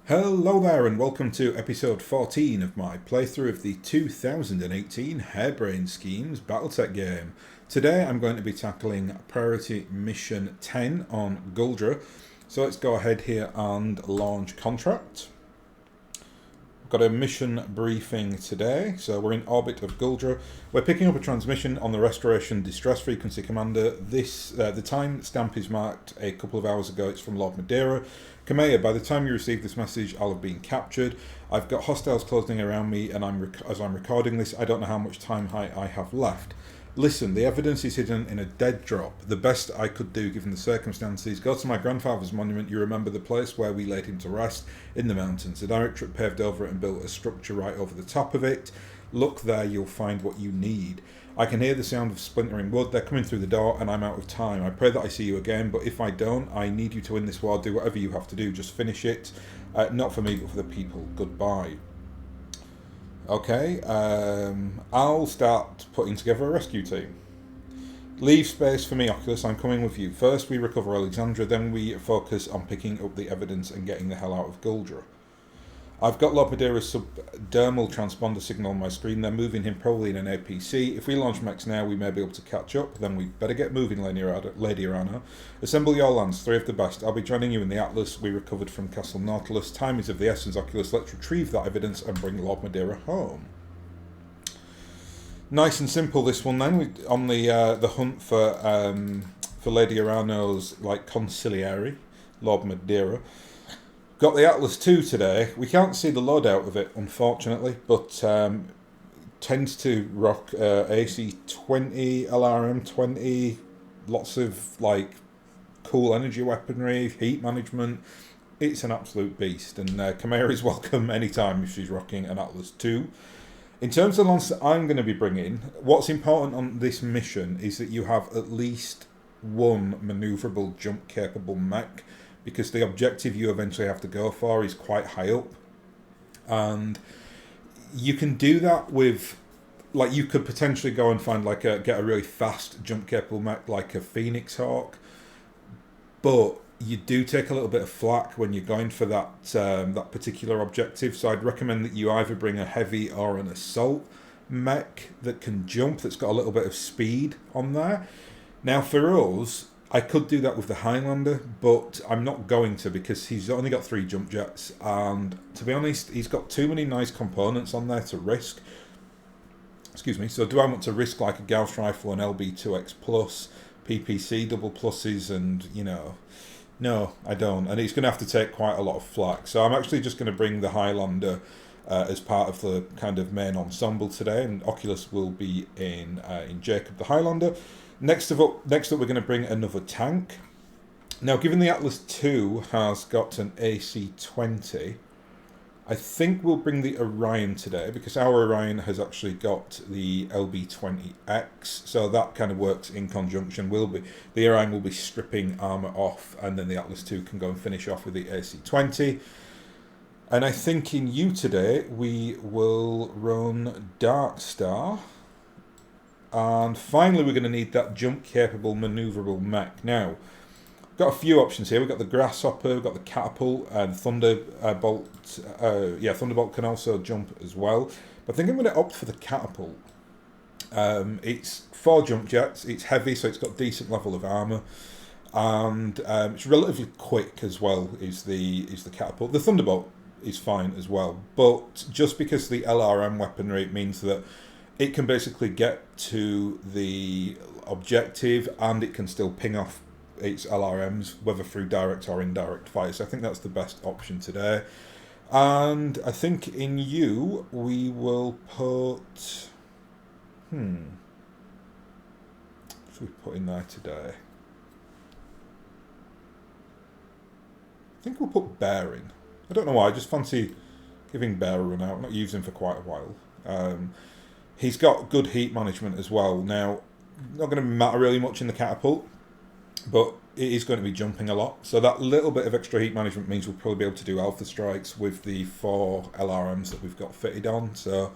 Hello there and welcome to episode 14 of my playthrough of the 2018 Harebrained Schemes BattleTech game. Today I'm going to be tackling Priority Mission 10 on Guldra. So let's go ahead here and launch contract. Got a mission briefing today, so we're in orbit of Guldra. We're picking up a transmission on the Restoration Distress Frequency Commander. The time stamp is marked a couple of hours ago. It's from Lord Madeira. Kamea, by the time you receive this message, I'll have been captured. I've got hostiles closing around me, and as I'm recording this, I don't know how much time I have left. Listen, the evidence is hidden in a dead drop. The best I could do given the circumstances, go to my grandfather's monument. You remember the place where we laid him to rest in the mountains. The directorate paved over it and built a structure right over the top of it. Look there, you'll find what you need. I can hear the sound of splintering wood. They're coming through the door and I'm out of time. I pray that I see you again, but if I don't, I need you to win this war. Do whatever you have to do, just finish it. Not for me, but for the people. Goodbye. Okay, I'll start putting together a rescue team. Leave space for me, Oculus, I'm coming with you. First we recover Alexandra, then we focus on picking up the evidence and getting the hell out of Guldra. I've got Lord Madeira's subdermal transponder signal on my screen. They're moving him probably in an APC. If we launch mechs now, we may be able to catch up. Then we better get moving, Lady Arana. Assemble your lands, 3 of the best. I'll be joining you in the Atlas we recovered from Castle Nautilus. Time is of the essence, Oculus. Let's retrieve that evidence and bring Lord Madeira home. Nice and simple, this one then. On the hunt for Lady Arano's consigliere, Lord Madeira. Got the Atlas 2 today. We can't see the loadout of it, unfortunately, but tends to rock AC-20, LRM-20, lots of cool energy weaponry, heat management. It's an absolute beast, and Kamea is welcome anytime if she's rocking an Atlas 2. In terms of the launch that I'm going to be bringing, what's important on this mission is that you have at least one manoeuvrable jump-capable mech, because the objective you eventually have to go for is quite high up. And you can do that with, you could potentially go and find get a really fast jump capable mech like a Phoenix Hawk, but you do take a little bit of flack when you're going for that particular objective. So I'd recommend that you either bring a heavy or an assault mech that can jump, that's got a little bit of speed on there. Now for us, I could do that with the Highlander, but I'm not going to, because he's only got 3 jump jets, and to be honest, he's got too many nice components on there to risk. Excuse me. So do I want to risk a Gauss rifle, an LB2X plus, PPC double pluses, and no, I don't. And he's going to have to take quite a lot of flak. So I'm actually just going to bring the Highlander as part of the kind of main ensemble today, and Oculus will be in Jacob the Highlander. Next up, we're going to bring another tank. Now, given the Atlas 2 has got an AC-20, I think we'll bring the Orion today, because our Orion has actually got the LB-20X, so that kind of works in conjunction. The Orion will be stripping armour off, and then the Atlas 2 can go and finish off with the AC-20. And I think in you today, we will run Dark Star. And finally, we're going to need that jump-capable, manoeuvrable mech. Now, we've got a few options here. We've got the Grasshopper, we've got the Catapult, and Thunderbolt. Thunderbolt can also jump as well. But I think I'm going to opt for the Catapult. It's 4 jump jets. It's heavy, so it's got a decent level of armour. And it's relatively quick as well, is the Catapult. The Thunderbolt is fine as well. But just because the LRM weaponry, it means that it can basically get to the objective and it can still ping off its LRMs, whether through direct or indirect fire. So I think that's the best option today. And I think in you, we will put... What should we put in there today? I think we'll put Bear in. I don't know why, I just fancy giving Bear a run out. I'm not using him for quite a while. He's got good heat management as well. Now, not going to matter really much in the Catapult, but it is going to be jumping a lot. So that little bit of extra heat management means we'll probably be able to do alpha strikes with the 4 LRMs that we've got fitted on. So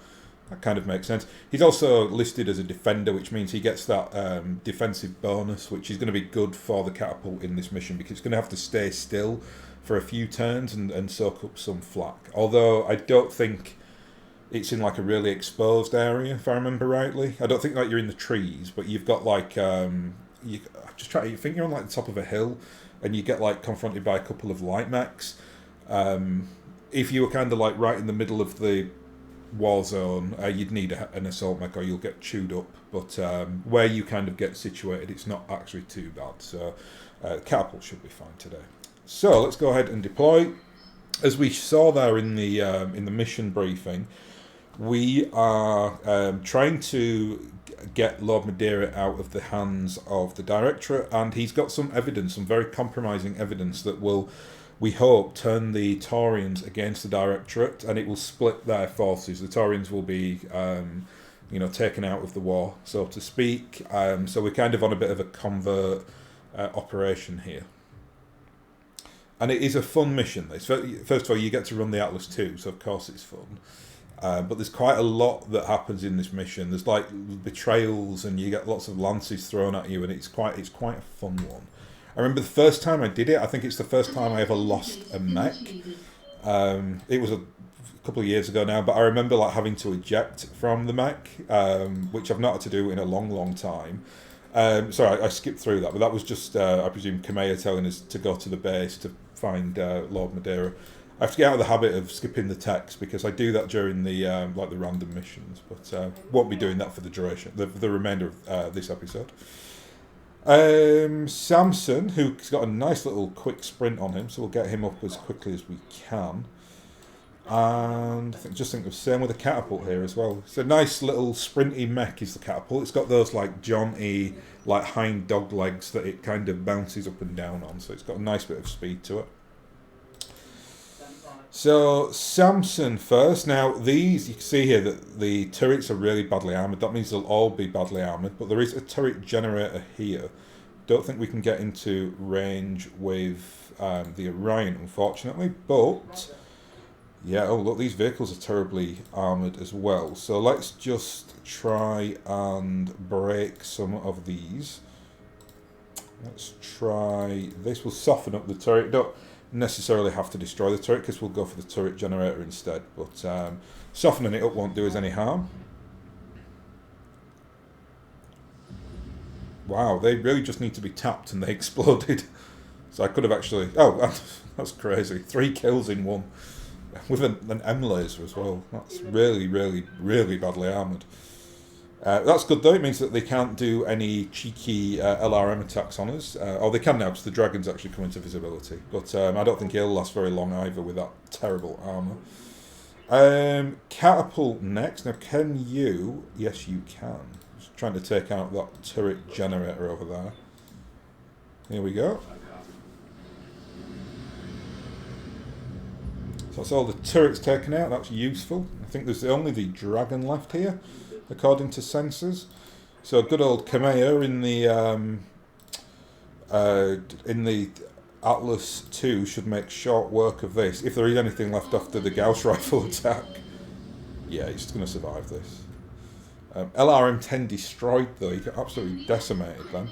that kind of makes sense. He's also listed as a defender, which means he gets that defensive bonus, which is going to be good for the Catapult in this mission, because it's going to have to stay still for a few turns and soak up some flak. Although I don't think it's in like a really exposed area, if I remember rightly. I don't think like you're in the trees, but you've got like you just try. You think you're on like the top of a hill, and you get like confronted by a couple of light mechs. If you were kind of like right in the middle of the war zone, you'd need an assault mech or you'll get chewed up. But where you kind of get situated, it's not actually too bad. So catapult should be fine today. So let's go ahead and deploy. As we saw there in the mission briefing, we are trying to get Lord Madeira out of the hands of the Directorate, and he's got some evidence, some very compromising evidence that will, we hope, turn the Taurians against the Directorate, and it will split their forces. The Taurians will be, taken out of the war, so to speak. So we're kind of on a bit of a covert operation here. And it is a fun mission. First of all, you get to run the Atlas 2, so of course it's fun. But there's quite a lot that happens in this mission. There's like betrayals, and you get lots of lances thrown at you, and it's quite a fun one. I remember the first time I did it. I think it's the first time I ever lost a mech. It was a couple of years ago now, but I remember like having to eject from the mech, which I've not had to do in a long time. Sorry, I skipped through that, but that was just I presume Kamea telling us to go to the base to find Lord Madeira. I have to get out of the habit of skipping the text because I do that during the the random missions, but won't be doing that for the duration, the remainder of this episode. Samson, who's got a nice little quick sprint on him, so we'll get him up as quickly as we can. And I think the same with the catapult here as well. It's a nice little sprinty mech is the catapult. It's got those like jaunty, like hind dog legs that it kind of bounces up and down on, so it's got a nice bit of speed to it. So Samson first. Now these, you can see here that the turrets are really badly armoured. That means they'll all be badly armoured, but there is a turret generator here. Don't think we can get into range with the Orion, unfortunately, but yeah, oh look, these vehicles are terribly armoured as well. So let's just try and break some of these. Let's try this. We'll soften up the turret. Don't necessarily have to destroy the turret because we'll go for the turret generator instead, but softening it up won't do us any harm. Wow, they really just need to be tapped and they exploded. So I could have actually, that's crazy, 3 kills in one with an M laser as well. That's really badly armoured. That's good though. It means that they can't do any cheeky LRM attacks on us. Or they can now because the dragons actually come into visibility. But I don't think he'll last very long either with that terrible armour. Catapult next. Now can you... Yes you can. Just trying to take out that turret generator over there. Here we go. So that's all the turrets taken out. That's useful. I think there's only the dragon left here, according to sensors. So good old Kamea in the Atlas 2 should make short work of this. If there is anything left after the Gauss rifle attack. Yeah, he's going to survive this. LRM-10 destroyed though. He got absolutely decimated then.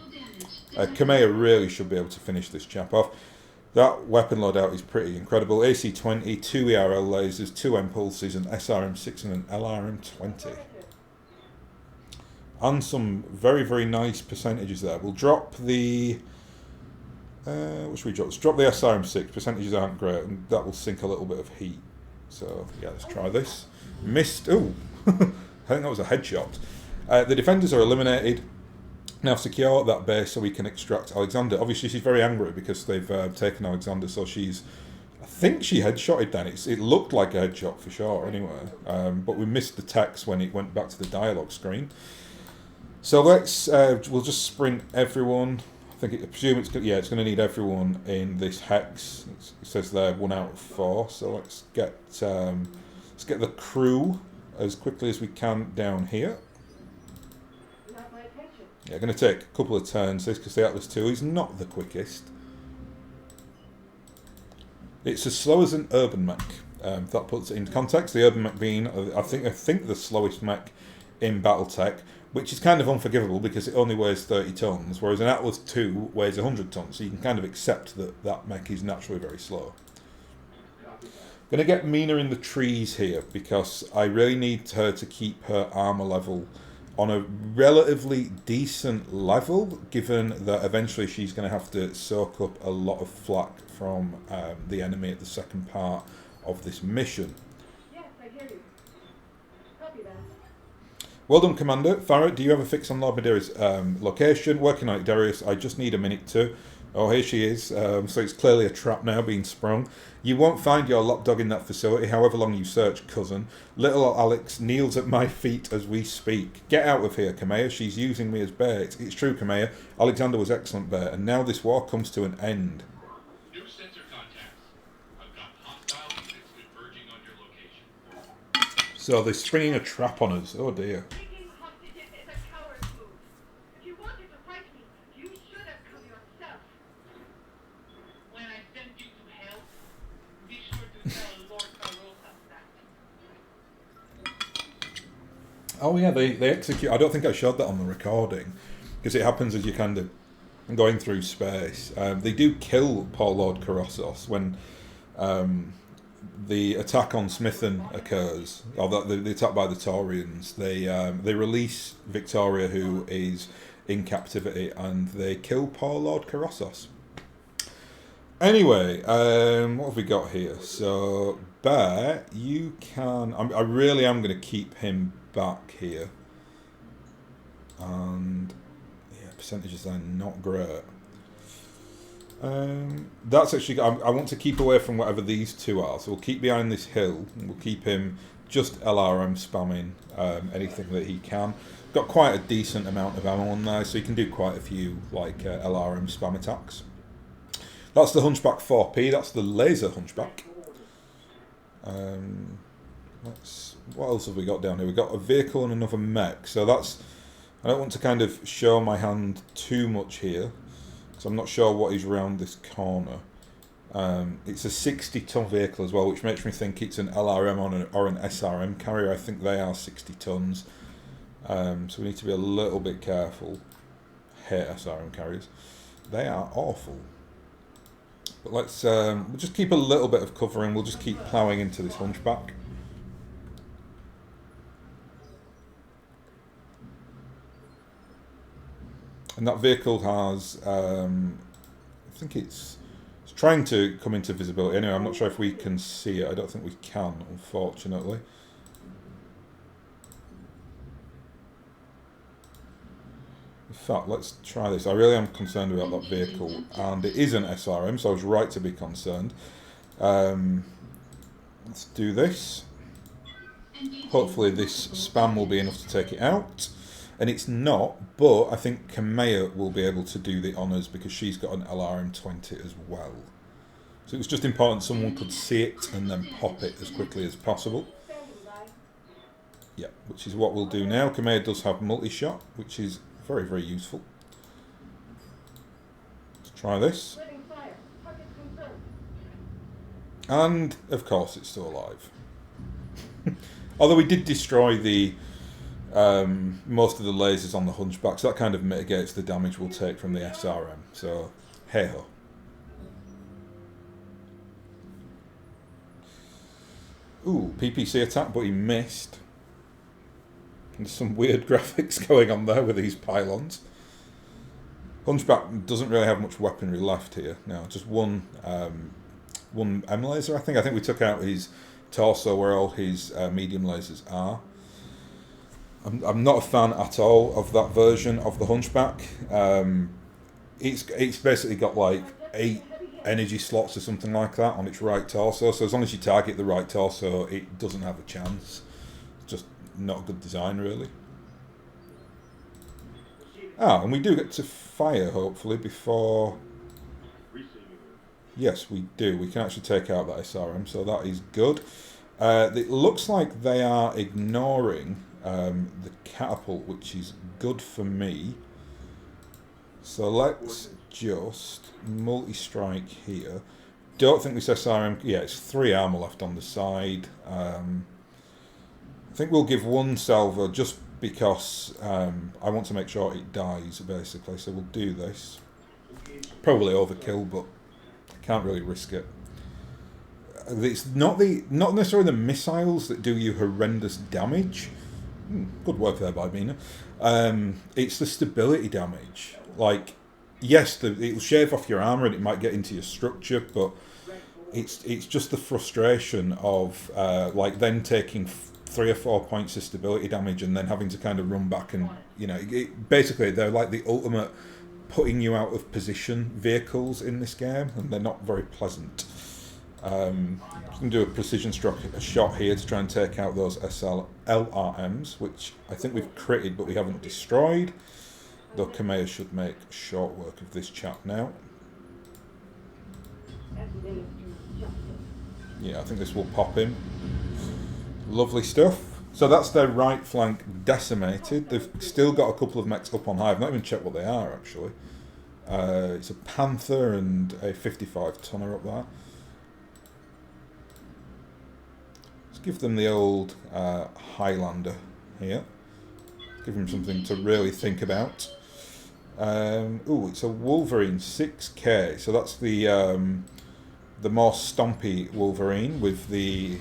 Kamea really should be able to finish this chap off. That weapon loadout is pretty incredible. AC-20, 2 ERL lasers, 2 impulses, an SRM-6 and an LRM-20. And some very nice percentages there. We'll drop the... what should we drop? Let's drop the SRM-6. Percentages aren't great, and that will sink a little bit of heat. So, yeah, let's try this. Missed. Ooh, I think that was a headshot. The defenders are eliminated. Now secure that base so we can extract Alexander. Obviously, she's very angry because they've taken Alexander, so she's... I think she headshotted then. It looked like a headshot for sure, anyway. But we missed the text when it went back to the dialogue screen. So let's... we'll just sprint everyone. I presume it's going to need everyone in this hex. It says there 1 out of 4. So let's get the crew as quickly as we can down here. Yeah, going to take a couple of turns this because the Atlas 2 is not the quickest. It's as slow as an urban mech. If that puts it into context, the urban mech being I think the slowest mech in BattleTech, which is kind of unforgivable because it only weighs 30 tons, whereas an Atlas 2 weighs 100 tons, so you can kind of accept that that mech is naturally very slow. Going to get Mina in the trees here because I really need her to keep her armor level on a relatively decent level, given that eventually she's going to have to soak up a lot of flak from the enemy at the second part of this mission. Yes, I hear you. Copy that. Well done, Commander. Farah, do you have a fix on Lord Madeira's location? Working on it, Darius. I just need a minute to. Oh, here she is. So it's clearly a trap now being sprung. You won't find your lapdog in that facility, however long you search, cousin. Little Alex kneels at my feet as we speak. Get out of here, Kamea. She's using me as bait. It's true, Kamea. Alexander was excellent bait, and now this war comes to an end. New sensor contacts. I've got hostile units converging on your location. So they're springing a trap on us. Oh, dear. Taking hostages is a coward's move. If you wanted to fight me, you should have come yourself. When I send you to hell, be sure to tell Lord Carosa that. Oh, yeah, they execute. I don't think I showed that on the recording because it happens as you're kind of going through space. They do kill poor Lord Karossos when the attack on Smithen occurs, or the attack by the Taurians. They release Victoria, who is in captivity, and they kill poor Lord Karossos. Anyway, what have we got here? So, Bear, you can... I really am going to keep him back here. And, yeah, percentages are not great. That's actually... I want to keep away from whatever these two are. So we'll keep behind this hill. And we'll keep him just LRM spamming anything that he can. Got quite a decent amount of ammo on there, so you can do quite a few like LRM spam attacks. That's the Hunchback 4P. That's the laser Hunchback. What else have we got down here? We've got a vehicle and another mech. So that's... I don't want to kind of show my hand too much here, because I'm not sure what is round this corner. It's a 60-ton vehicle as well, which makes me think it's an LRM or an SRM carrier. I think they are 60 tons. So we need to be a little bit careful. Hate SRM carriers. They are awful. But let's we'll just keep a little bit of cover and we'll just keep ploughing into this Hunchback. And that vehicle has, I think it's trying to come into visibility. Anyway, I'm not sure if we can see it. I don't think we can, unfortunately. In fact, let's try this. I really am concerned about that vehicle, and it is an SRM, so I was right to be concerned. Let's do this. Hopefully this spam will be enough to take it out. And it's not, but I think Kamea will be able to do the honours because she's got an LRM-20 as well. So it was just important someone could see it and then pop it as quickly as possible. Yeah, which is what we'll do now. Kamea does have multi-shot, which is very, very useful. Let's try this. And, of course, it's still alive. Although we did destroy the most of the lasers on the Hunchback, so that kind of mitigates the damage we'll take from the SRM. So, hey-ho. Ooh, PPC attack, but he missed. There's some weird graphics going on there with these pylons. Hunchback doesn't really have much weaponry left here. No, just one M laser, I think. I think we took out his torso where all his medium lasers are. I'm not a fan at all of that version of the Hunchback. It's basically got like 8 energy slots or something like that on its right torso. So as long as you target the right torso, it doesn't have a chance. It's just not a good design, really. And we do get to fire, hopefully, before... Yes, we do. We can actually take out that SRM, so that is good. It looks like they are ignoring the catapult, which is good for me. So let's just multi-strike here. Don't think this SRM... Yeah, it's 3 armour left on the side. I think we'll give one salvo just because I want to make sure it dies, basically. So we'll do this. Probably overkill, but can't really risk it. It's not necessarily the missiles that do you horrendous damage. Good work there by Mina. It's the stability damage. Like, yes, it'll shave off your armor and it might get into your structure, but it's just the frustration of like then taking 3 or 4 points of stability damage and then having to kind of run back and basically they're like the ultimate putting you out of position vehicles in this game, and they're not very pleasant. I'm going to do a precision shot here to try and take out those LRMs, which I think we've critted but we haven't destroyed. Though Kamea should make short work of this chap now. Yeah, I think this will pop him. Lovely stuff. So that's their right flank decimated. They've still got a couple of mechs up on high. I've not even checked what they are, actually. It's a Panther and a 55 tonner up there. Let's give them the old Highlander here. Give them something to really think about. Oh, it's a Wolverine 6K. So that's the more stompy Wolverine with the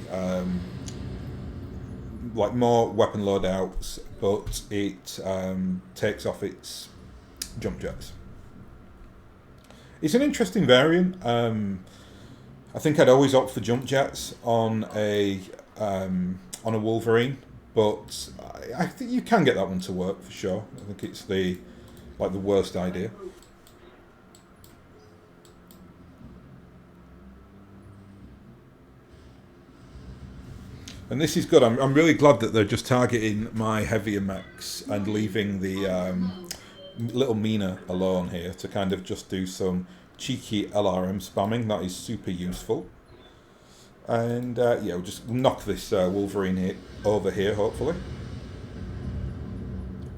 like more weapon loadouts, but it takes off its jump jets. It's an interesting variant. I think I'd always opt for jump jets on a Wolverine, but I think you can get that one to work for sure. I think it's the worst idea. And this is good. I'm really glad that they're just targeting my heavier mechs and leaving the little Mina alone here to kind of just do some cheeky LRM spamming. That is super useful. And yeah, we'll just knock this Wolverine over here, hopefully.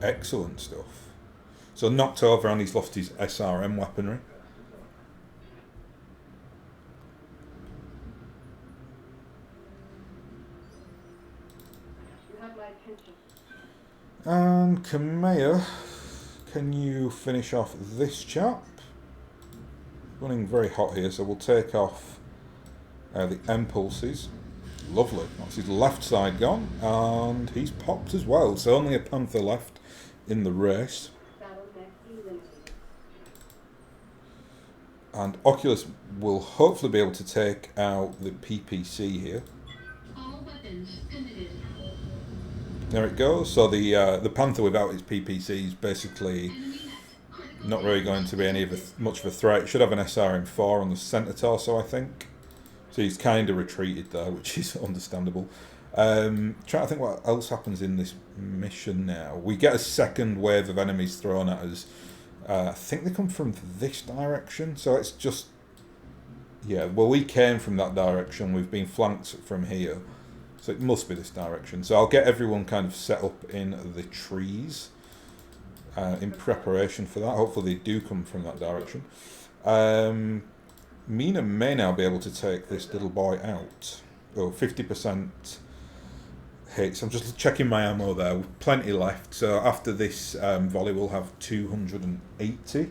Excellent stuff. So knocked over and he's lost his SRM weaponry. And Kamea, can you finish off this chap? Running very hot here, so we'll take off the impulses. Lovely. That's his left side gone, and he's popped as well. So only a Panther left in the race. And Oculus will hopefully be able to take out the PPC here. All weapons committed. There it goes. So the Panther without its PPC is basically not really going to be much of a threat. It should have an SRM4 on the centre torso, I think. So he's kind of retreated there, which is understandable. Trying to think what else happens in this mission now. We get a second wave of enemies thrown at us. I think they come from this direction. So it's just... Yeah, well, we came from that direction. We've been flanked from here. So it must be this direction. So I'll get everyone kind of set up in the trees in preparation for that. Hopefully they do come from that direction. Mina may now be able to take this little boy out. Oh, 50% hits. I'm just checking my ammo there. With plenty left. So after this volley we'll have 280,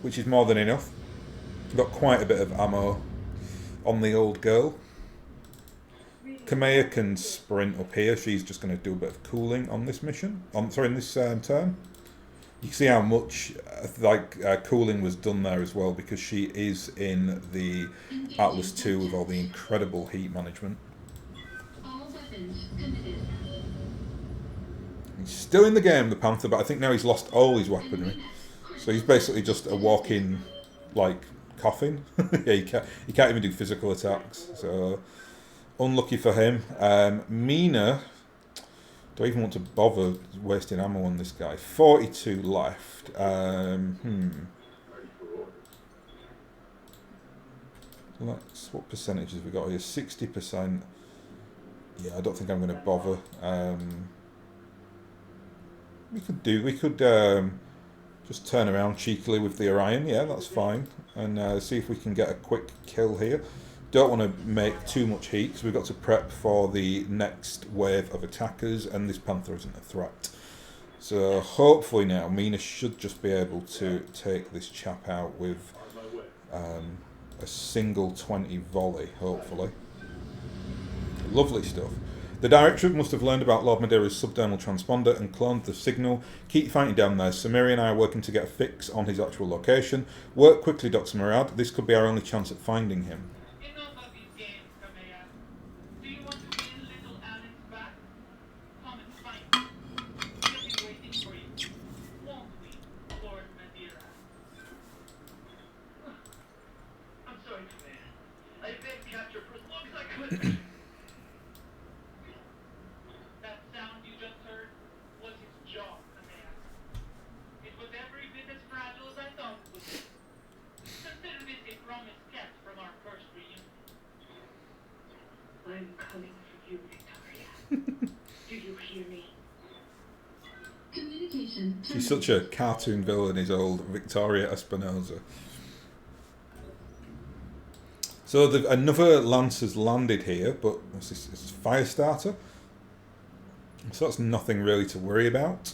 which is more than enough. Got quite a bit of ammo on the old girl. Kamea can sprint up here. She's just going to do a bit of cooling on this mission. In this turn. You can see how much cooling was done there as well, because she is in the Atlas 2 with all the incredible heat management. All weapons committed. He's still in the game, the Panther, but I think now he's lost all his weaponry. So he's basically just a walking, coffin. Yeah, he can't even do physical attacks. So unlucky for him. Mina, do I even want to bother wasting ammo on this guy? 42 left. What percentage have we got here? 60%. Yeah, I don't think I'm going to bother. We could just turn around cheekily with the Orion. Yeah, that's fine. And see if we can get a quick kill here. don't want to make too much heat because we've got to prep for the next wave of attackers, and this Panther isn't a threat. So hopefully now Mina should just be able to take this chap out with a single 20 volley, hopefully. Lovely stuff. The Directorate must have learned about Lord Madeira's subdermal transponder and cloned the signal. Keep fighting down there. Samiri and I are working to get a fix on his actual location. Work quickly, Dr. Murad. This could be our only chance at finding him. Enough of these games, Kamea. Do you want to win little Alex back? Come and fight. We'll be waiting for you. Won't we, Lord Madeira? I'm sorry, Kamea. I begged capture for as long as I could. That sound you just heard was his jaw, Kamea. It was every bit as fragile as I thought it would be. Consider this a promise kept from our first reunion. I'm coming for you, Victoria. Do you hear me? Communication. He's such a cartoon villain, his old Victoria Espinosa. So another lance has landed here, but it's a fire starter. So that's nothing really to worry about.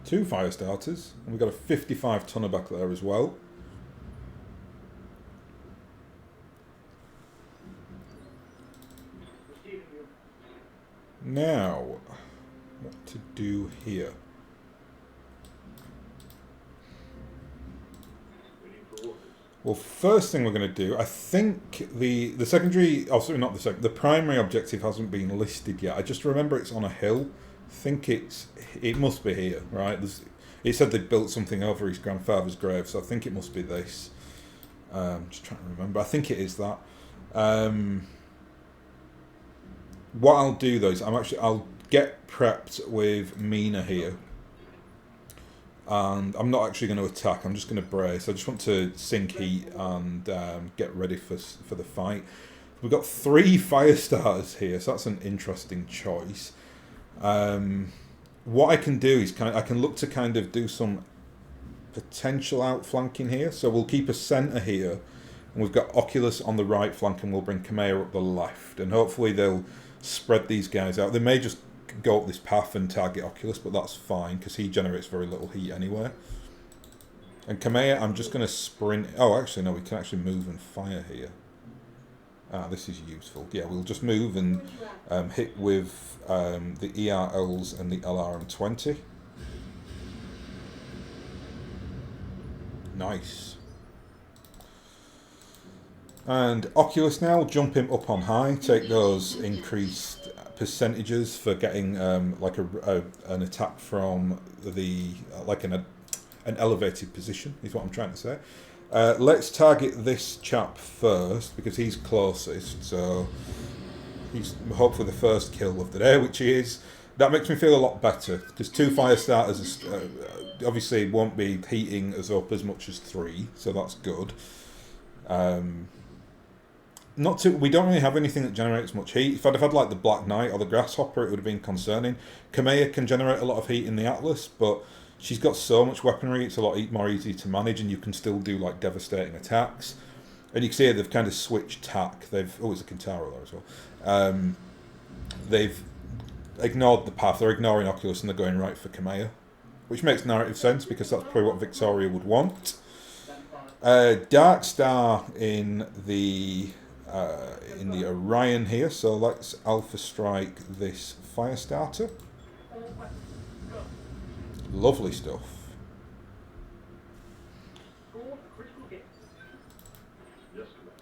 Two fire starters, and we've got a 55 tonner back there as well. Now, what to do here? Well, first thing we're going to do, I think the secondary, oh sorry, not the second, the primary objective hasn't been listed yet. I just remember it's on a hill. I think it must be here, right? It said they built something over his grandfather's grave, so I think it must be this. Just trying to remember. I think it is that. What I'll do though is I'll get prepped with Mina here. And I'm not actually going to attack, I'm just going to brace. I just want to sink heat and get ready for the fight. We've got 3 fire starters here, so that's an interesting choice. What I can do is I can look to kind of do some potential outflanking here. So we'll keep a centre here, and we've got Oculus on the right flank, and we'll bring Kamea up the left. And hopefully they'll spread these guys out. They may just go up this path and target Oculus, but that's fine because he generates very little heat anyway. And Kamea, I'm just going to sprint. Oh, actually, no, we can actually move and fire here. Ah, this is useful. Yeah, we'll just move and hit with the ERLs and the LRM-20. Nice. And Oculus now, jump him up on high, take those increased percentages for getting like an attack from the like an elevated position is what I'm trying to say. Let's target this chap first because he's closest, so he's hopefully the first kill of the day, which he is. That makes me feel a lot better because 2 fire starters obviously won't be heating us up as much as 3, so that's good. We don't really have anything that generates much heat. If I'd have had like the Black Knight or the Grasshopper, it would have been concerning. Kamea can generate a lot of heat in the Atlas, but she's got so much weaponry, it's a lot more easy to manage, and you can still do like devastating attacks. And you can see here they've kind of switched tack. It's a Kintaro there as well. They've ignored the path. They're ignoring Oculus and they're going right for Kamea, which makes narrative sense because that's probably what Victoria would want. Dark Star in the Orion here, so let's Alpha Strike this fire starter. Lovely stuff.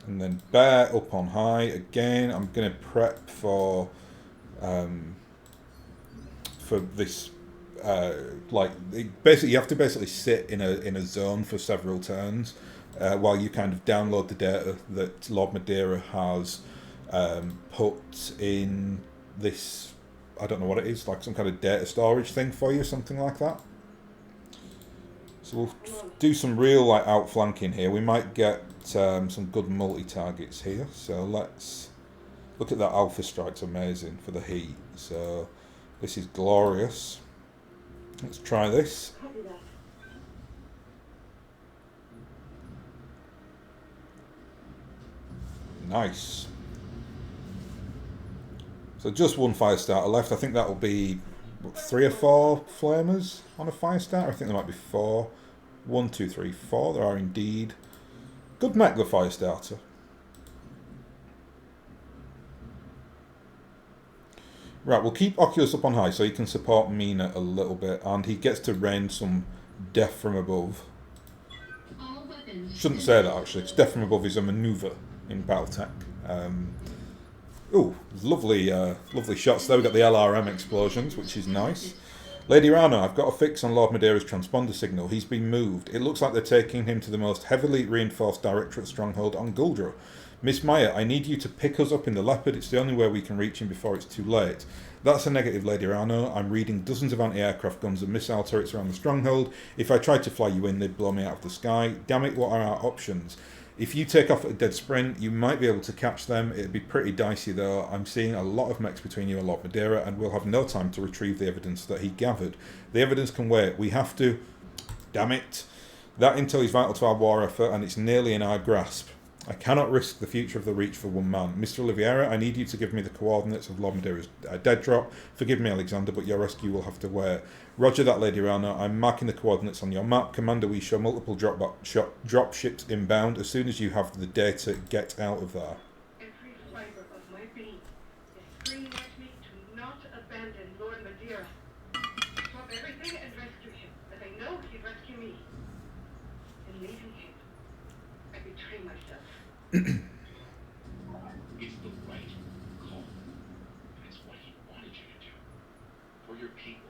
And then Bear up on high again. I'm going to prep for this. Basically, you have to basically sit in a zone for several turns. While you kind of download the data that Lord Madeira has put in this, I don't know what it is, like some kind of data storage thing for you, something like that. So we'll do some real like outflanking here. We might get some good multi-targets here. So let's look at that Alpha Strike's amazing for the heat. So this is glorious. Let's try this. Nice. So just one fire starter left. I think that will be what, 3 or 4 flamers on a fire starter. I think there might be 4. 1, 2, 3, 4. There are indeed. Good mech, the fire starter. Right, we'll keep Oculus up on high so he can support Mina a little bit, and he gets to rain some death from above. All weapons. Shouldn't say that actually, because death from above is a manoeuvre in BattleTech. Oh, lovely, lovely shots there. We've got the LRM explosions, which is nice. Lady Rana, I've got a fix on Lord Madeira's transponder signal. He's been moved. It looks like they're taking him to the most heavily reinforced Directorate stronghold on Guldra. Miss Maya, I need you to pick us up in the Leopard. It's the only way we can reach him before it's too late. That's a negative, Lady Rano. I'm reading dozens of anti-aircraft guns and missile turrets around the stronghold. If I tried to fly you in, they'd blow me out of the sky. Damn it, what are our options? If you take off at a dead sprint, you might be able to catch them. It'd be pretty dicey though. I'm seeing a lot of mechs between you and Lord Madeira, and we'll have no time to retrieve the evidence that he gathered. The evidence can wait. We have to... Damn it. That intel is vital to our war effort, and it's nearly in our grasp. I cannot risk the future of the Reach for one man. Mr. Oliveira, I need you to give me the coordinates of Lord Madeira's dead drop. Forgive me, Alexander, but your rescue will have to wait. Roger that, Lady Rana. I'm marking the coordinates on your map. Commander, we show multiple drop ships inbound. As soon as you have the data, get out of there. Every fiber of my being is screaming at me to not abandon Lord Madeira. Drop everything and rescue him, as I know he'd rescue me. In leaving him, I betray myself. It's the right call. And it's what he wanted you to do. For your people.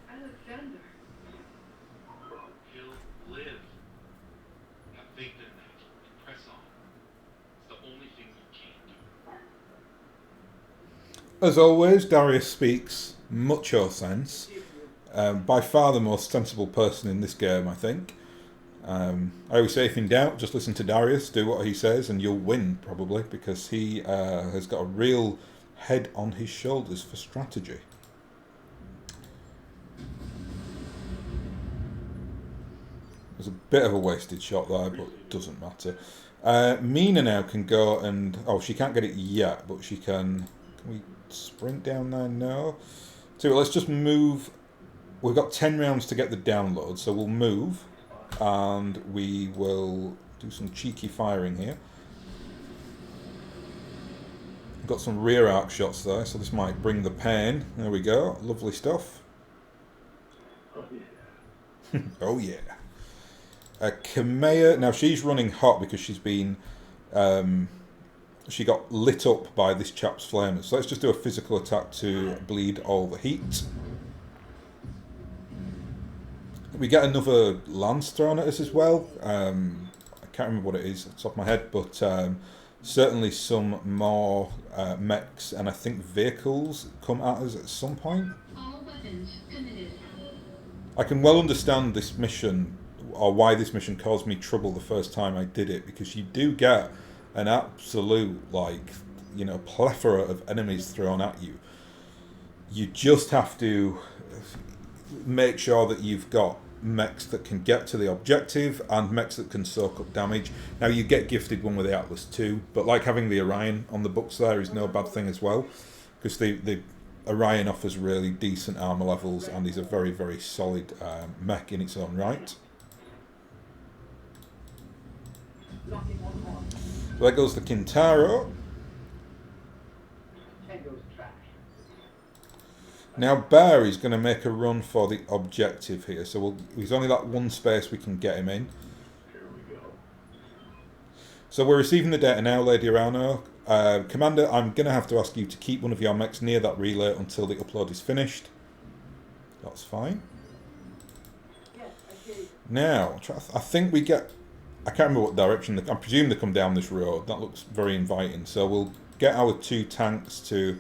Alexander, He'll live. Have faith in that. And press on. It's the only thing you can do. As always, Darius speaks mucho sense. By far the most sensible person in this game, I think. I always say, if in doubt, just listen to Darius, do what he says, and you'll win, probably, because he has got a real head on his shoulders for strategy. There's a bit of a wasted shot there, but it doesn't matter. Mina now can go and... Oh, she can't get it yet, but she can... Can we sprint down there? No. So let's just move... We've got 10 rounds to get the download, so we'll move. And we will do some cheeky firing here. Got some rear arc shots there, so this might bring the pain. There we go. Lovely stuff. Oh yeah. Oh yeah. Kamea, now she's running hot because she's been... she got lit up by this chap's flamers. So let's just do a physical attack to bleed all the heat. We get another lance thrown at us as well. I can't remember what it is off the top of my head, but certainly some more mechs and I think vehicles come at us at some point. All weapons committed. I can well understand this mission, or why this mission caused me trouble the first time I did it, because you do get an absolute, like, you know, plethora of enemies thrown at you. You just have to make sure that you've got mechs that can get to the objective and mechs that can soak up damage. Now you get gifted one with the Atlas too, but like having the Orion on the books there is no bad thing as well, because the Orion offers really decent armor levels and is a very, very solid mech in its own right. So there goes the Kintaro. Now Bear is going to make a run for the objective here, so he's only that one space we can get him in. Here we go. So we're receiving the data now, Lady Arano. Commander, I'm going to have to ask you to keep one of your mechs near that relay until the upload is finished. That's fine. Now, I think we get... I can't remember what direction. I presume they come down this road. That looks very inviting. So we'll get our 2 tanks to...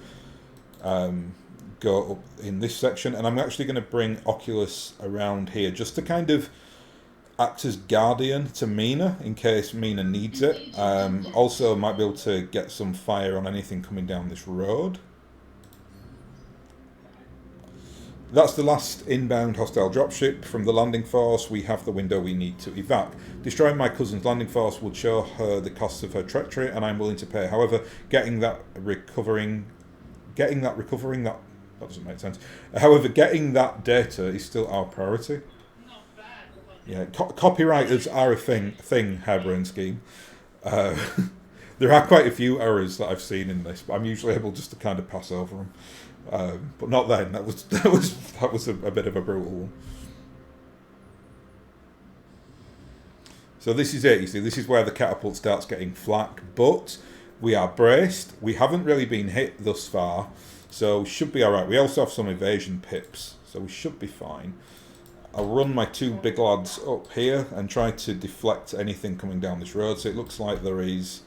go up in this section, and I'm actually going to bring Oculus around here just to kind of act as guardian to Mina in case Mina needs it. Also might be able to get some fire on anything coming down this road. That's the last inbound hostile dropship from the landing force. We have the window we need to evac. Destroying my cousin's landing force would show her the costs of her treachery, and I'm willing to pay. However, getting that doesn't make sense. However, getting that data is still our priority. Not bad, but Yeah, copywriters are a thing, Harebrained Scheme. There are quite a few errors that I've seen in this, but I'm usually able just to kind of pass over them. But not then. That was a bit of a brutal one. So this is it. You see, this is where the catapult starts getting flack, but we are braced. We haven't really been hit thus far, so should be all right. We also have some evasion pips, so we should be fine. I'll run my two big lads up here and try to deflect anything coming down this road. So it looks like there is,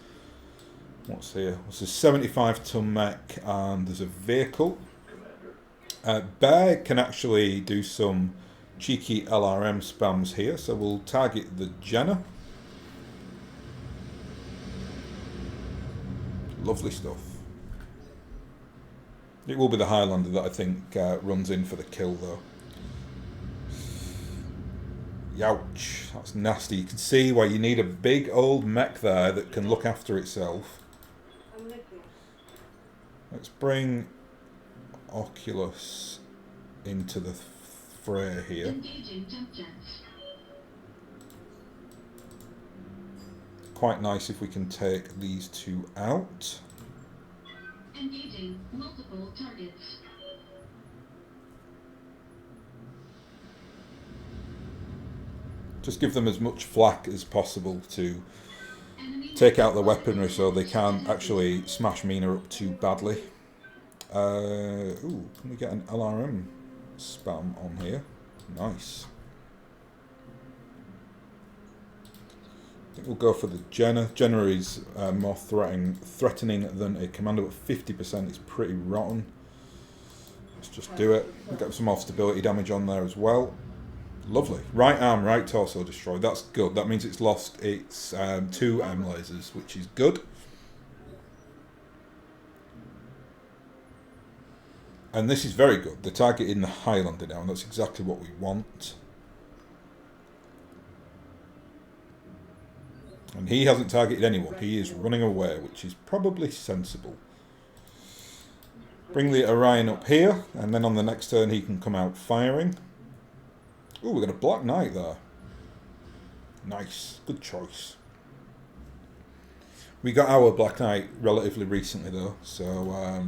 what's here? There's a 75-ton mech and there's a vehicle. Bear can actually do some cheeky LRM spams here, so we'll target the Jenner. Lovely stuff. It will be the Highlander that I think runs in for the kill though. Youch, that's nasty. You can see why you need a big old mech there that can look after itself. Let's bring Oculus into the fray here. Engaging jump jets. Quite nice if we can take these two out. Engaging multiple targets. Just give them as much flak as possible to Enemy take out the weaponry so they can't actually smash Mina up too badly. Ooh, can we get an LRM spam on here? Nice. I think we'll go for the Jenner. Jenner is more threatening than a commander, but 50% is pretty rotten. Let's just do it. We'll get some more stability damage on there as well. Lovely. Right arm, right torso destroyed. That's good. That means it's lost its 2 M lasers, which is good. And this is very good. They're targeting the Highlander now, and that's exactly what we want. And he hasn't targeted anyone. He is running away, which is probably sensible. Bring the Orion up here, and then on the next turn he can come out firing. Ooh, we've got a Black Knight there. Nice. Good choice. We got our Black Knight relatively recently though, so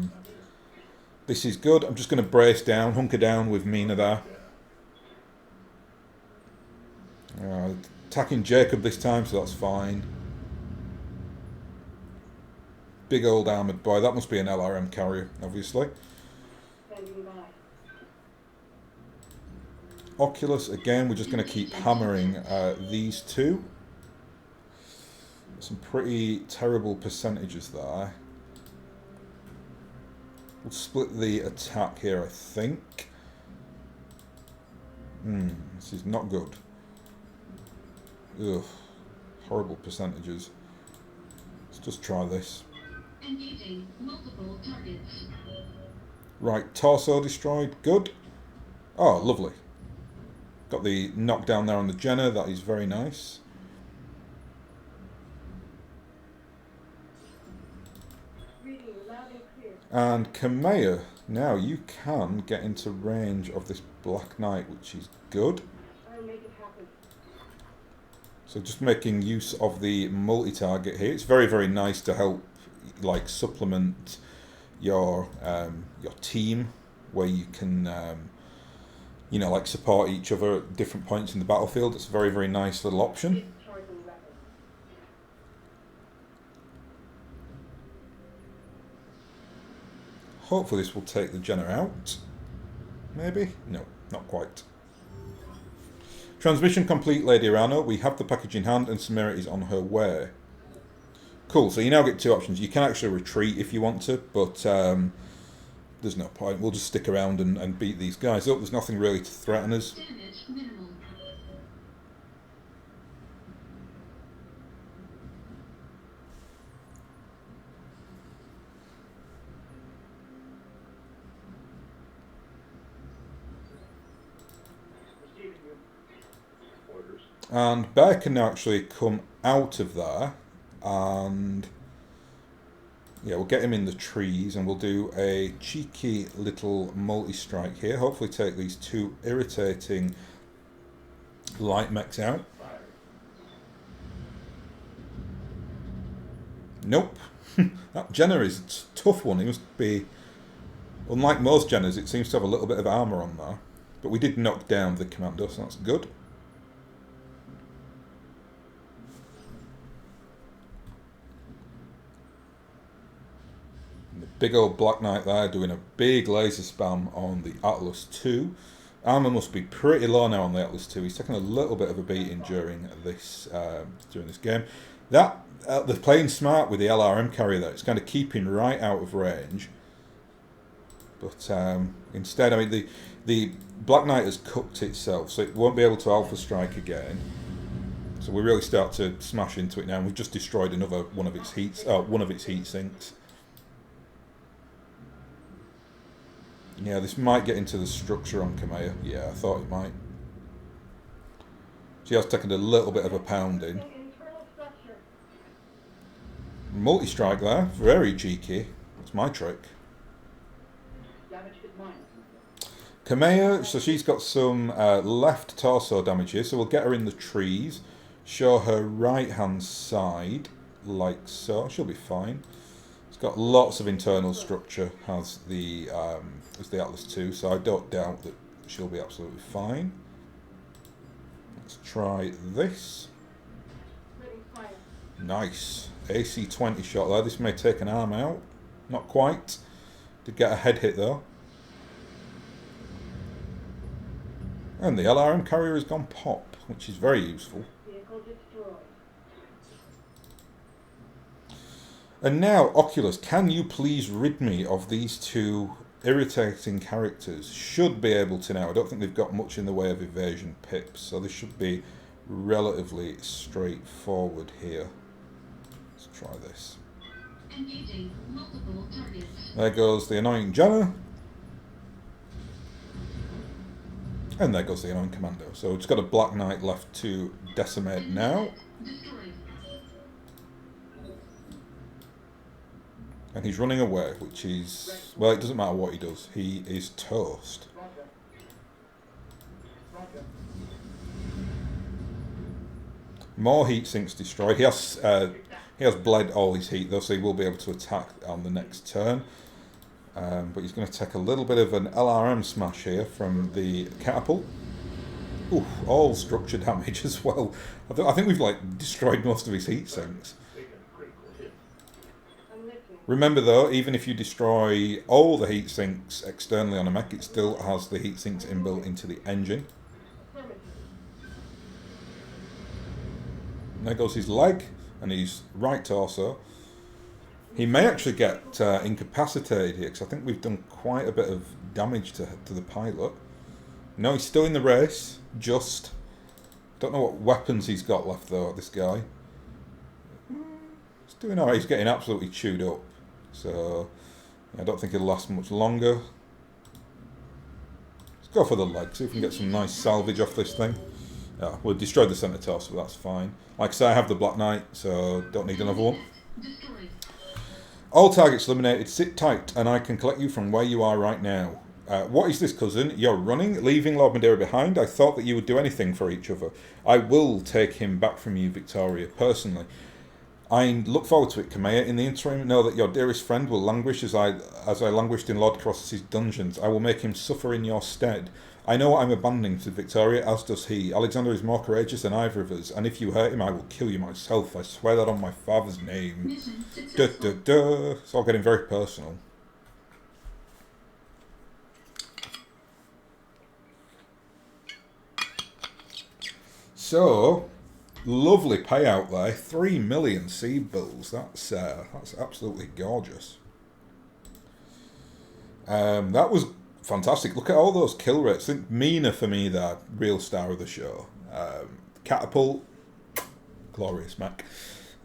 this is good. I'm just going to brace down, hunker down with Mina there. Attacking Jacob this time, so that's fine. Big old armoured boy. That must be an LRM carrier, obviously. Oculus, again, we're just going to keep hammering these two. Some pretty terrible percentages there. We'll split the attack here, I think. This is not good. Ugh, horrible percentages. Let's just try this. Engaging multiple targets. Right, torso destroyed. Good. Oh, lovely. Got the knockdown there on the Jenner. That is very nice. And Kamea, now you can get into range of this Black Knight, which is good. So just making use of the multi-target here. It's very, very nice to help, like, supplement your team, where you can, you know, like, support each other at different points in the battlefield. It's a very, very nice little option. Hopefully this will take the Jenner out. Maybe? No, not quite. Transmission complete, Lady Arano. We have the package in hand and Samira is on her way. Cool, so you now get 2 options. You can actually retreat if you want to, but there's no point. We'll just stick around and beat these guys up. There's nothing really to threaten us. Damage minimal. And Bear can now actually come out of there, and yeah, we'll get him in the trees, and we'll do a cheeky little multi-strike here. Hopefully take these two irritating light mechs out. Nope. That Jenner is a tough one. He must be, unlike most Jenners, it seems to have a little bit of armour on there. But we did knock down the commando, so that's good. And the big old Black Knight there doing a big laser spam on the Atlas 2. Armour must be pretty low now on the Atlas 2. He's taken a little bit of a beating during this game. That they're playing smart with the LRM carrier there. It's kind of keeping right out of range. But instead, I mean, the Black Knight has cooked itself, so it won't be able to Alpha Strike again. So we really start to smash into it now. And we've just destroyed another one of its heat sinks. Yeah, this might get into the structure on Kamea. Yeah, I thought it might. She has taken a little bit of a pounding. Multi-strike there, very cheeky. That's my trick. Kamea, so she's got some left torso damage here, so we'll get her in the trees. Show her right-hand side, like so. She'll be fine. It's got lots of internal structure, as the Atlas 2, so I don't doubt that she'll be absolutely fine. Let's try this. Nice. AC-20 shot there. This may take an arm out. Not quite. Did get a head hit though. And the LRM carrier has gone pop, which is very useful. And now, Oculus, can you please rid me of these two irritating characters? Should be able to now. I don't think they've got much in the way of evasion pips, so this should be relatively straightforward here. Let's try this. Engaging multiple targets. There goes the annoying Jenner. And there goes the annoying Commando. So we've just got a Black Knight left to decimate now. Destroyed. And he's running away, which is... Well, it doesn't matter what he does. He is toast. More heat sinks destroyed. He has bled all his heat, though, so he will be able to attack on the next turn. But he's going to take a little bit of an LRM smash here from the catapult. Oof, all structure damage as well. I think we've like destroyed most of his heat sinks. Remember though, even if you destroy all the heat sinks externally on a mech, it still has the heat sinks inbuilt into the engine. And there goes his leg and his right torso. He may actually get incapacitated here, because I think we've done quite a bit of damage to the pilot. No, he's still in the race, just. Don't know what weapons he's got left though, this guy. He's doing alright, he's getting absolutely chewed up. So, I don't think it'll last much longer. Let's go for the leg, see if we can get some nice salvage off this thing. Yeah, we'll destroy the centre torso, but that's fine. Like I say, I have the Black Knight, so don't need another one. Destroyed. All targets eliminated, sit tight, and I can collect you from where you are right now. What is this, cousin? You're running, leaving Lord Madeira behind? I thought that you would do anything for each other. I will take him back from you, Victoria, personally. I look forward to it, Kamea. In the interim, know that your dearest friend will languish as I languished in Lord Crosses' dungeons. I will make him suffer in your stead. I know what I'm abandoning to Victoria, as does he. Alexander is more courageous than either of us, and if you hurt him, I will kill you myself. I swear that on my father's name. Mission Duh, successful. duh, duh. It's all getting very personal. So, lovely payout there. 3 million seed bills. That's absolutely gorgeous. That was fantastic. Look at all those kill rates. I think Mina, for me, the real star of the show. Catapult, glorious mech.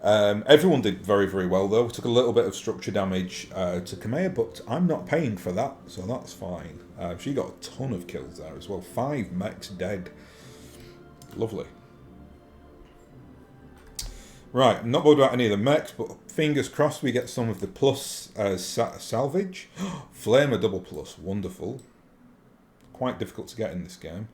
Everyone did very, very well, though. We took a little bit of structure damage to Kamea, but I'm not paying for that, so that's fine. She got a ton of kills there as well. 5 mechs dead. Lovely. Right, not bothered about any of the mechs, but fingers crossed we get some of the plus salvage. Flamer double plus, wonderful. Quite difficult to get in this game.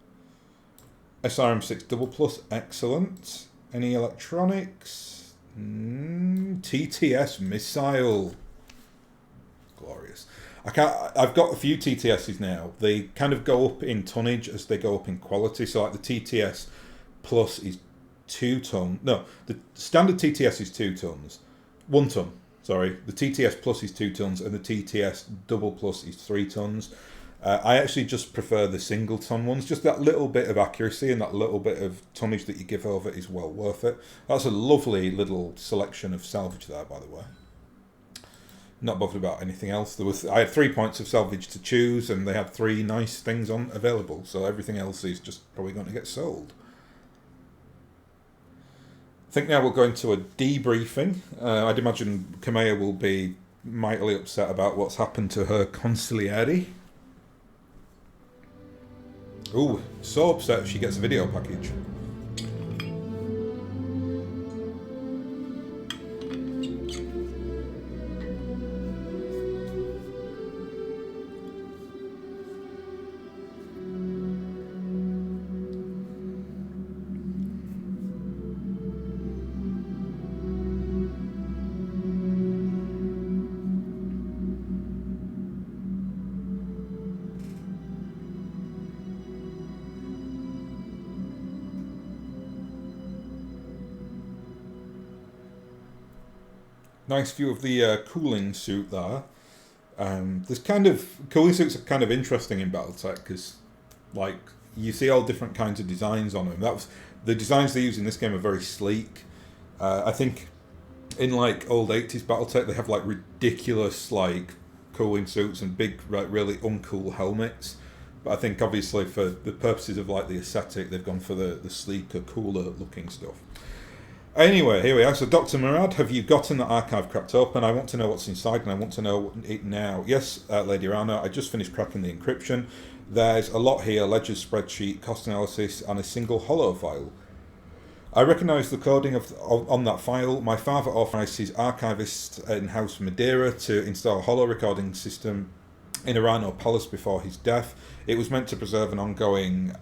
SRM6 double plus, excellent. Any electronics? TTS missile. Glorious. I've got a few TTSs now. They kind of go up in tonnage as they go up in quality. So like the TTS plus is 2 ton. No, the standard TTS is 2 tons. 1 ton. Sorry. The TTS plus is 2 tons and the TTS double plus is 3 tons. I actually just prefer the single ton ones. Just that little bit of accuracy and that little bit of tonnage that you give over is well worth it. That's a lovely little selection of salvage there, by the way. Not bothered about anything else. I had 3 points of salvage to choose, and they had 3 nice things on available. So everything else is just probably going to get sold. I think now we'll go into a debriefing. I'd imagine Kamea will be mightily upset about what's happened to her consigliere. Ooh, so upset if she gets a video package. Nice view of the cooling suit there. There's kind of cooling suits are kind of interesting in BattleTech because, like, you see all different kinds of designs on them. The designs they use in this game are very sleek. I think in like old 80s BattleTech they have like ridiculous like cooling suits and big like really uncool helmets. But I think obviously for the purposes of like the aesthetic they've gone for the sleeker, cooler looking stuff. Anyway, here we are. So, Dr. Murad, have you gotten the archive cracked open? I want to know what's inside, and I want to know it now. Yes, Lady Rana, I just finished cracking the encryption. There's a lot here, ledgers, spreadsheet, cost analysis, and a single hollow file. I recognise the coding on that file. My father authorised his archivist in-house Madeira to install a hollow recording system in Arano Palace before his death. It was meant to preserve an ongoing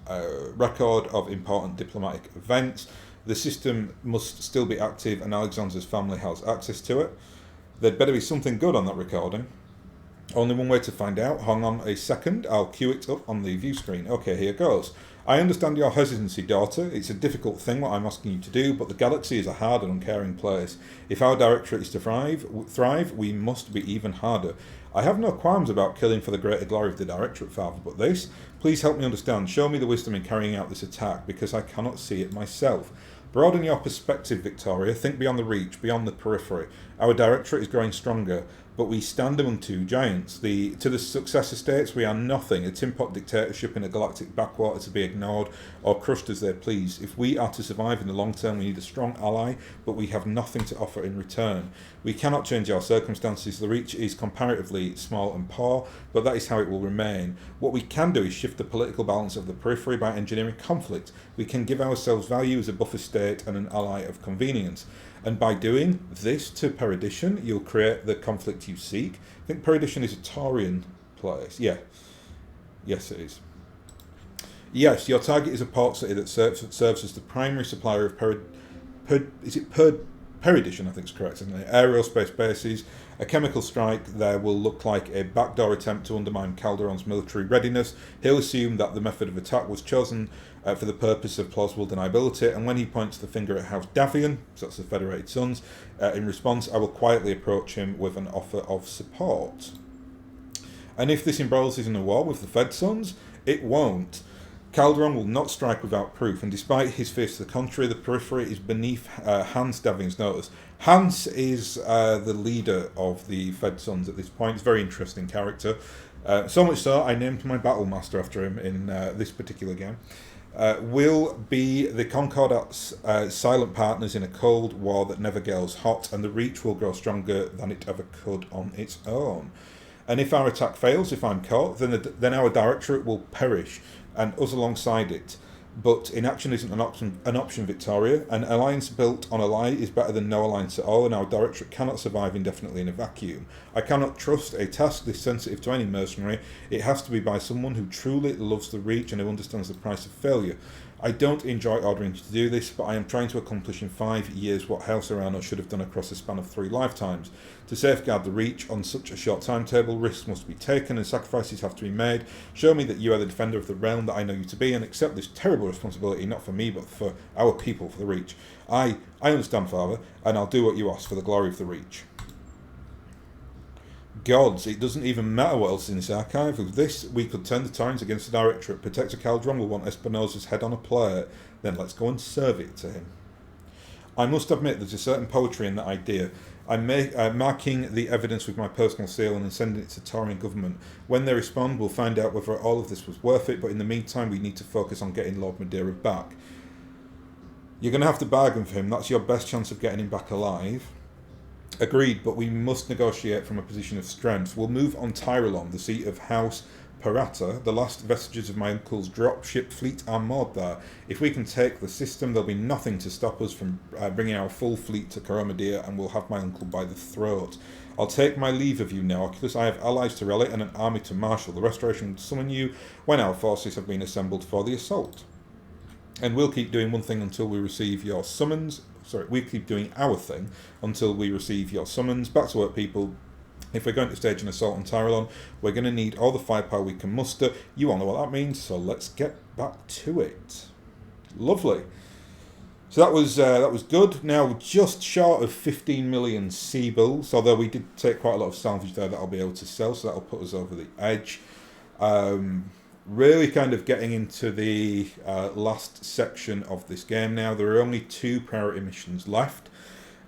record of important diplomatic events. The system must still be active and Alexander's family has access to it. There'd better be something good on that recording. Only one way to find out. Hang on a second, I'll cue it up on the view screen. Okay, here goes. I understand your hesitancy, daughter. It's a difficult thing what I'm asking you to do, but the galaxy is a hard and uncaring place. If our directorate is to thrive, we must be even harder. I have no qualms about killing for the greater glory of the directorate, Father, but this, please help me understand. Show me the wisdom in carrying out this attack, because I cannot see it myself. Broaden your perspective, Victoria. Think beyond the reach, beyond the periphery. Our directorate is growing stronger, but we stand among 2 giants. To the successor states, we are nothing, a tin-pot dictatorship in a galactic backwater to be ignored or crushed as they please. If we are to survive in the long term, we need a strong ally, but we have nothing to offer in return. We cannot change our circumstances. The reach is comparatively small and poor, but that is how it will remain. What we can do is shift the political balance of the periphery by engineering conflict. We can give ourselves value as a buffer state and an ally of convenience. And by doing this to Peridition, you'll create the conflict you seek. I think Peridition is a Taurian place. Yeah. Yes, it is. Yes, your target is a port city that serves as the primary supplier of Peridition, I think is correct, isn't it? Aerospace bases. A chemical strike there will look like a backdoor attempt to undermine Calderon's military readiness. He'll assume that the method of attack was chosen for the purpose of plausible deniability, and when he points the finger at House Davian, so that's the Federated Sons, in response, I will quietly approach him with an offer of support. And if this embroils us in a war with the Fed Sons, it won't. Calderon will not strike without proof, and despite his fears to the contrary, the periphery is beneath Hans Davian's notice. Hans is the leader of the Fed Sons at this point. He's a very interesting character. So much so, I named my battle master after him in this particular game. Will be the Concordat's silent partners in a cold war that never grows hot, and the reach will grow stronger than it ever could on its own. And if our attack fails, if I'm caught, then our directorate will perish, and us alongside it. But inaction isn't an option, Victoria. An alliance built on a lie is better than no alliance at all, and our directorate cannot survive indefinitely in a vacuum. I cannot trust a task this sensitive to any mercenary. It has to be by someone who truly loves the Reach and who understands the price of failure. I don't enjoy ordering you to do this, but I am trying to accomplish in 5 years what House Arano should have done across the span of 3 lifetimes. To safeguard the Reach on such a short timetable, risks must be taken and sacrifices have to be made. Show me that you are the defender of the realm that I know you to be, and accept this terrible responsibility, not for me, but for our people, for the Reach. I understand, Father, and I'll do what you ask for the glory of the Reach. Gods, it doesn't even matter what else is in this archive. With this, we could turn the Torrens against the Directorate. Protector Caldron will want Espinosa's head on a plate. Then let's go and serve it to him. I must admit there's a certain poetry in that idea. I'm marking the evidence with my personal seal and then sending it to Taurian government. When they respond, we'll find out whether all of this was worth it, but in the meantime, we need to focus on getting Lord Madeira back. You're going to have to bargain for him. That's your best chance of getting him back alive. Agreed, but we must negotiate from a position of strength. We'll move on Tyrelon, the seat of House Parata. The last vestiges of my uncle's dropship fleet are moored there. If we can take the system, there'll be nothing to stop us from bringing our full fleet to Coromedia, and we'll have my uncle by the throat. I'll take my leave of you now, Oculus. I have allies to rally and an army to marshal. The Restoration will summon you when our forces have been assembled for the assault. And we'll keep doing one thing until we receive your summons. We keep doing our thing until we receive your summons. Back to work, people. If we're going to stage an assault on Tyrelon, we're going to need all the firepower we can muster. You all know what that means, so let's get back to it. Lovely. So that was good. Now, just short of 15 million sea bills, although we did take quite a lot of salvage there that I'll be able to sell, so that'll put us over the edge. Really kind of getting into the last section of this game now. There are only 2 priority missions left.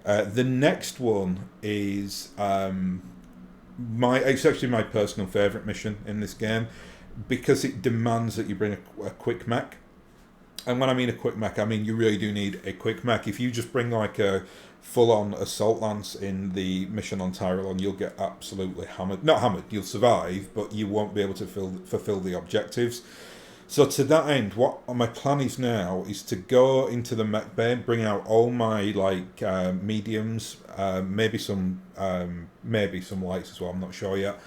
The next one is it's actually my personal favourite mission in this game because it demands that you bring a quick mech. And when I mean a quick mech, I mean you really do need a quick mech. If you just bring like a full-on assault lance in the mission on Tyrelon, you'll get absolutely hammered. Not hammered, you'll survive, but you won't be able to fulfill the objectives. So to that end, what my plan is now is to go into the mech bay, bring out all my mediums, maybe some lights as well. I'm not sure yet.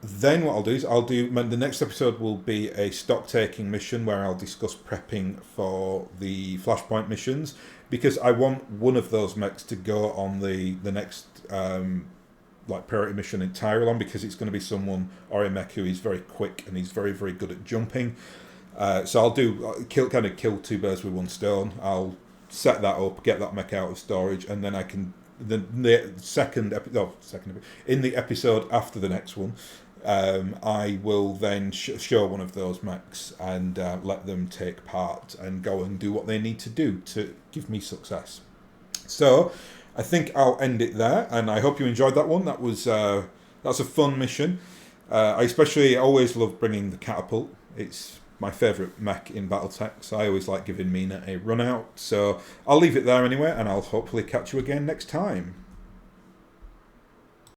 Then what I'll do is the next episode will be a stock taking mission where I'll discuss prepping for the Flashpoint missions, because I want one of those mechs to go on the next priority mission in Tyrelon, because it's going to be someone or a mech who is very quick and he's very, very good at jumping. So I'll kill 2 birds with 1 stone. I'll set that up, get that mech out of storage, and then I can in the episode after the next one, I will then show one of those mechs and let them take part and go and do what they need to do to give me success. So I think I'll end it there, and I hope you enjoyed that one. That's a fun mission. I especially always love bringing the catapult. It's my favourite mech in BattleTech, so I always like giving Mina a run out. So I'll leave it there anyway, and I'll hopefully catch you again next time.